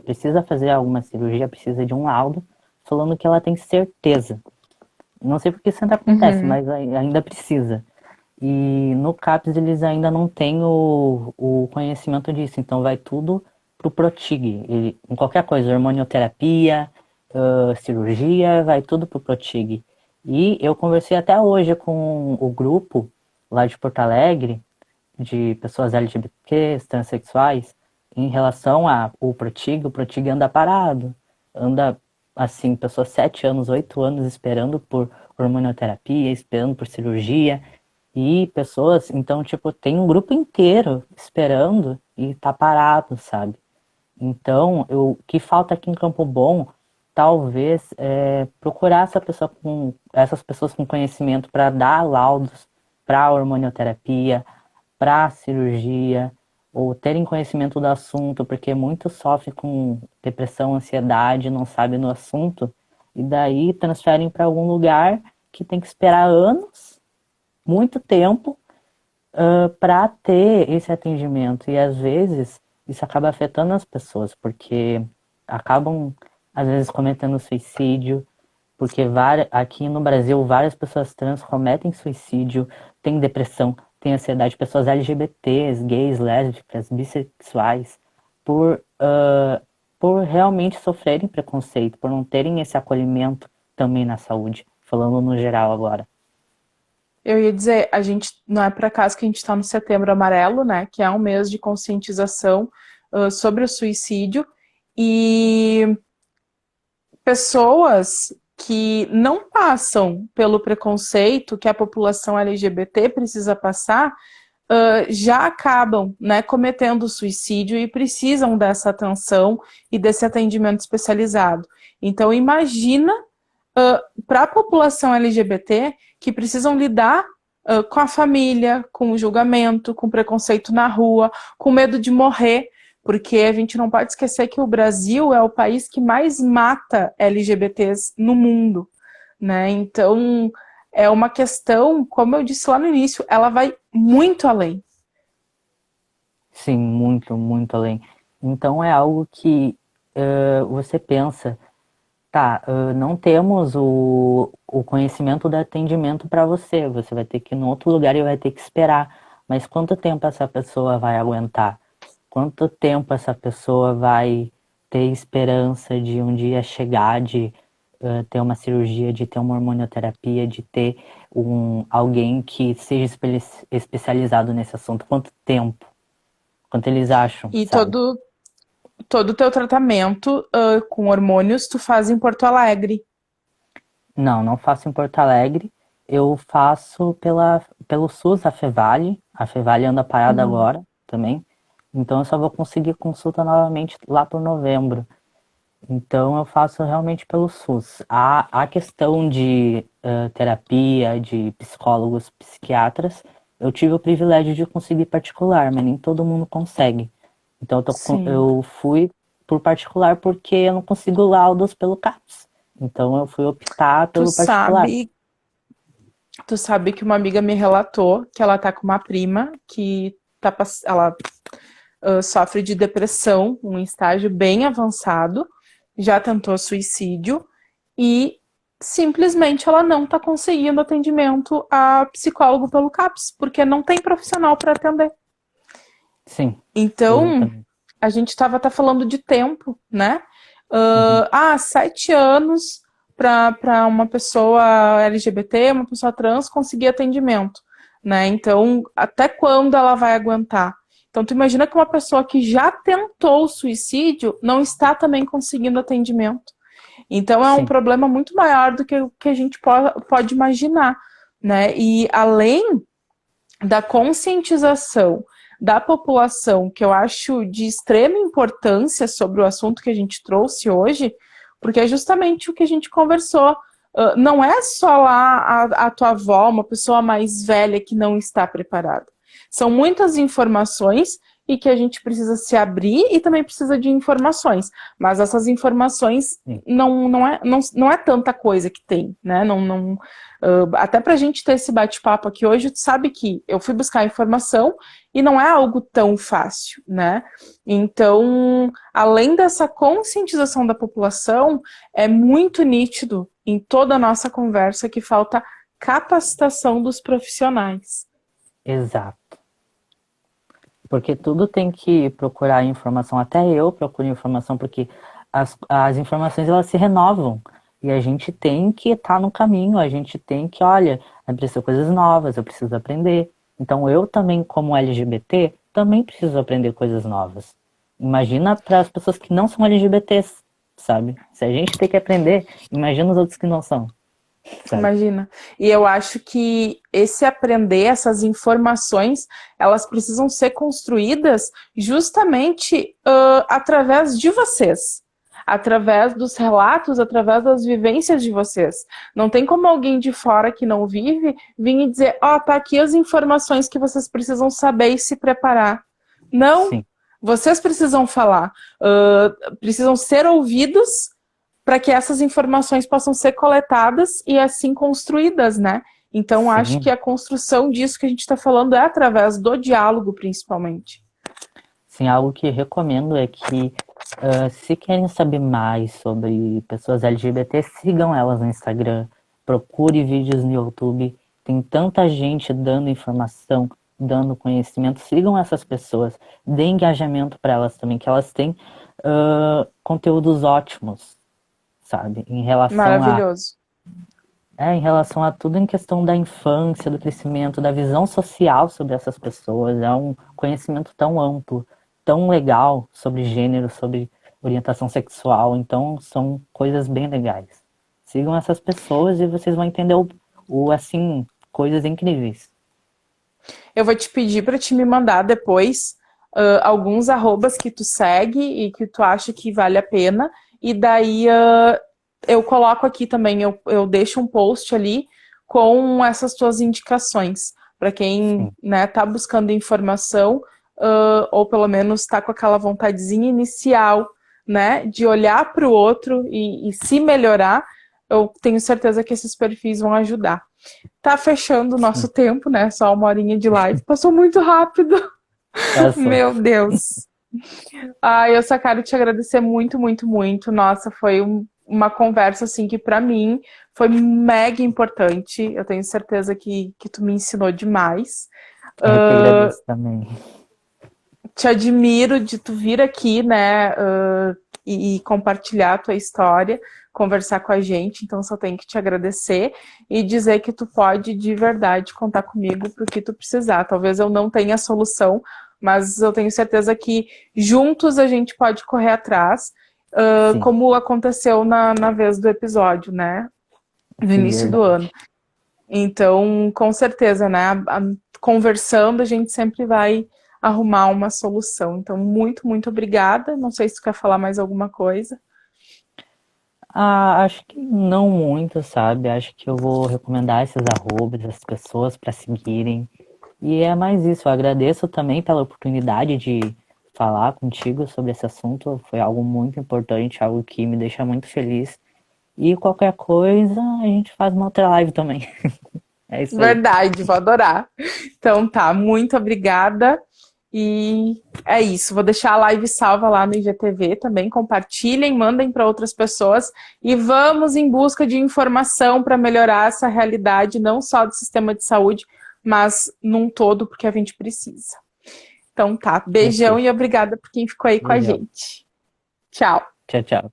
precisa fazer alguma cirurgia, precisa de um laudo falando que ela tem certeza. Não sei por que isso ainda acontece,
uhum.
mas ainda precisa. E no CAPS eles ainda não têm o conhecimento disso, então vai tudo pro Protig. Em qualquer coisa, hormonioterapia, cirurgia, vai tudo pro Protig. E eu conversei até hoje com o grupo lá de Porto Alegre, de pessoas LGBTs, transexuais, em relação ao Protig. O Protig anda parado, anda assim, pessoas 7 anos, 8 anos esperando por hormonioterapia, esperando por cirurgia. E pessoas, então, tipo, tem um grupo inteiro esperando e tá parado, sabe? Então, o que falta aqui em Campo Bom, talvez, procurar essas pessoas com conhecimento para dar laudos para hormonioterapia, para cirurgia, ou terem conhecimento do assunto, porque muitos sofrem com depressão, ansiedade, não sabem do assunto, e daí transferem para algum lugar que tem que esperar anos, muito tempo, para ter esse atendimento. E às vezes isso acaba afetando as pessoas, porque acabam, às vezes, cometendo suicídio, porque aqui no Brasil várias pessoas trans cometem suicídio, têm depressão, têm ansiedade, pessoas LGBTs, gays, lésbicas, bissexuais, por realmente sofrerem preconceito, por não terem esse acolhimento também na saúde, falando no geral agora.
Eu ia dizer, a gente não é por acaso que a gente está no Setembro Amarelo, né? Que é um mês de conscientização sobre o suicídio. E pessoas que não passam pelo preconceito que a população LGBT precisa passar, já acabam, né, cometendo suicídio e precisam dessa atenção e desse atendimento especializado. Então, imagina para a população LGBT que precisam lidar com a família, com o julgamento, com preconceito na rua, com medo de morrer, porque a gente não pode esquecer que o Brasil é o país que mais mata LGBTs no mundo, né? Então, é uma questão, como eu disse lá no início, ela vai muito além.
Sim, muito, muito além. Então é algo que você pensa, tá, não temos o conhecimento do atendimento para você, você vai ter que ir em outro lugar e vai ter que esperar. Mas quanto tempo essa pessoa vai aguentar? Quanto tempo essa pessoa vai ter esperança de um dia chegar, de ter uma cirurgia, de ter uma hormonioterapia, de ter alguém que seja especializado nesse assunto? Quanto tempo? Quanto eles acham,
E
sabe?
todo o teu tratamento com hormônios tu faz em Porto Alegre.
Não, não faço em Porto Alegre. Eu faço pelo SUS, a Fevale. A Fevale anda parada agora também. Então eu só vou conseguir consulta novamente lá por novembro. Então eu faço realmente pelo SUS. A questão de terapia, de psicólogos, psiquiatras, eu tive o privilégio de conseguir particular, mas nem todo mundo consegue. Então
Sim.
eu fui por particular porque eu não consigo laudos pelo CAPS. Então eu fui optar
Tu
pelo particular.
sabe, tu sabe que uma amiga me relatou que ela tá com uma prima que ela sofre de depressão, um estágio bem avançado, já tentou suicídio e simplesmente ela não está conseguindo atendimento a psicólogo pelo CAPS, porque não tem profissional para atender.
Sim,
Então,
exatamente.
a gente estava até falando de tempo, né?
Uhum.
7 anos para uma pessoa LGBT, uma pessoa trans conseguir atendimento, né? Então, até quando ela vai aguentar? Então, tu imagina que uma pessoa que já tentou o suicídio não está também conseguindo atendimento. Então, é um
Sim,
problema muito maior do que o que a gente pode imaginar, né? E além da conscientização da população, que eu acho de extrema importância sobre o assunto que a gente trouxe hoje, porque é justamente o que a gente conversou. Não é só lá a tua avó, uma pessoa mais velha que não está preparada. São muitas informações e que a gente precisa se abrir e também precisa de informações. Mas essas informações
sim.
não é tanta coisa que tem, né? Até para a gente ter esse bate-papo aqui hoje, tu sabe que eu fui buscar informação e não é algo tão fácil, né? Então, além dessa conscientização da população, é muito nítido em toda a nossa conversa que falta capacitação dos profissionais.
Exato. Porque tudo tem que procurar informação. Até eu procuro informação, porque as informações elas se renovam. E a gente tem que estar no caminho, a gente tem que, olha, eu preciso de coisas novas, eu preciso aprender. Então eu também, como LGBT, também preciso aprender coisas novas. Imagina para as pessoas que não são LGBTs, sabe? Se a gente tem que aprender, imagina os outros que não são, sabe?
Imagina. E eu acho que esse aprender, essas informações, elas precisam ser construídas justamente através de vocês. através dos relatos, através das vivências de vocês. Não tem como alguém de fora que não vive vir e dizer, ó, tá aqui as informações que vocês precisam saber e se preparar. Não,
Sim,
vocês precisam falar, precisam ser ouvidos para que essas informações possam ser coletadas e assim construídas, né? Então, acho que
sim.
a construção disso que a gente está falando é através do diálogo, principalmente.
Sim, algo que recomendo é que, se querem saber mais sobre pessoas LGBT, sigam elas no Instagram, procure vídeos no YouTube. Tem tanta gente dando informação, dando conhecimento. Sigam essas pessoas, dê engajamento para elas também, que elas têm conteúdos ótimos, sabe?
Maravilhoso.
Em relação a tudo em questão da infância, do crescimento, da visão social sobre essas pessoas. É um conhecimento tão amplo, tão legal sobre gênero, sobre orientação sexual. Então, são coisas bem legais. Sigam essas pessoas e vocês vão entender assim, coisas incríveis.
Eu vou te pedir para te me mandar depois alguns arrobas que tu segue e que tu acha que vale a pena. E daí eu coloco aqui também, eu deixo um post ali com essas tuas indicações. Para quem
Sim,
né, tá buscando informação, ou pelo menos está com aquela vontadezinha inicial, né, de olhar para o outro e se melhorar, eu tenho certeza que esses perfis vão ajudar. Tá fechando o nosso
sim.
tempo, né? Só 1 horinha de live. Passou muito rápido.
Passou.
Meu Deus. Eu só quero te agradecer muito, muito, muito. Nossa, foi uma conversa assim que pra mim foi mega importante. Eu tenho certeza que tu me ensinou demais.
Eu que agradeço também.
Te admiro de tu vir aqui, né, e compartilhar a tua história, conversar com a gente, então só tenho que te agradecer e dizer que tu pode de verdade contar comigo pro que tu precisar. Talvez eu não tenha a solução, mas eu tenho certeza que juntos a gente pode correr atrás,
Sim,
como aconteceu na vez do episódio, né, no
sim,
início do ano.
verdade.
Então, com certeza, né? Conversando, a gente sempre vai arrumar uma solução. Então, muito, muito obrigada. Não sei se tu quer falar mais alguma coisa.
Acho que não muito, sabe? Acho que eu vou recomendar esses arrobas, as pessoas para seguirem. E é mais isso. Eu agradeço também pela oportunidade de falar contigo sobre esse assunto. Foi algo muito importante, algo que me deixa muito feliz. E qualquer coisa, a gente faz uma outra live também. É isso aí.
Verdade, vou adorar. Então tá, muito obrigada. E é isso. Vou deixar a live salva lá no IGTV também. Compartilhem, mandem para outras pessoas e vamos em busca de informação para melhorar essa realidade, não só do sistema de saúde, mas num todo, porque a gente precisa. Então tá, beijão
Perfeito.
e obrigada por quem ficou aí com a
Beijão.
gente. Tchau.
Tchau, tchau.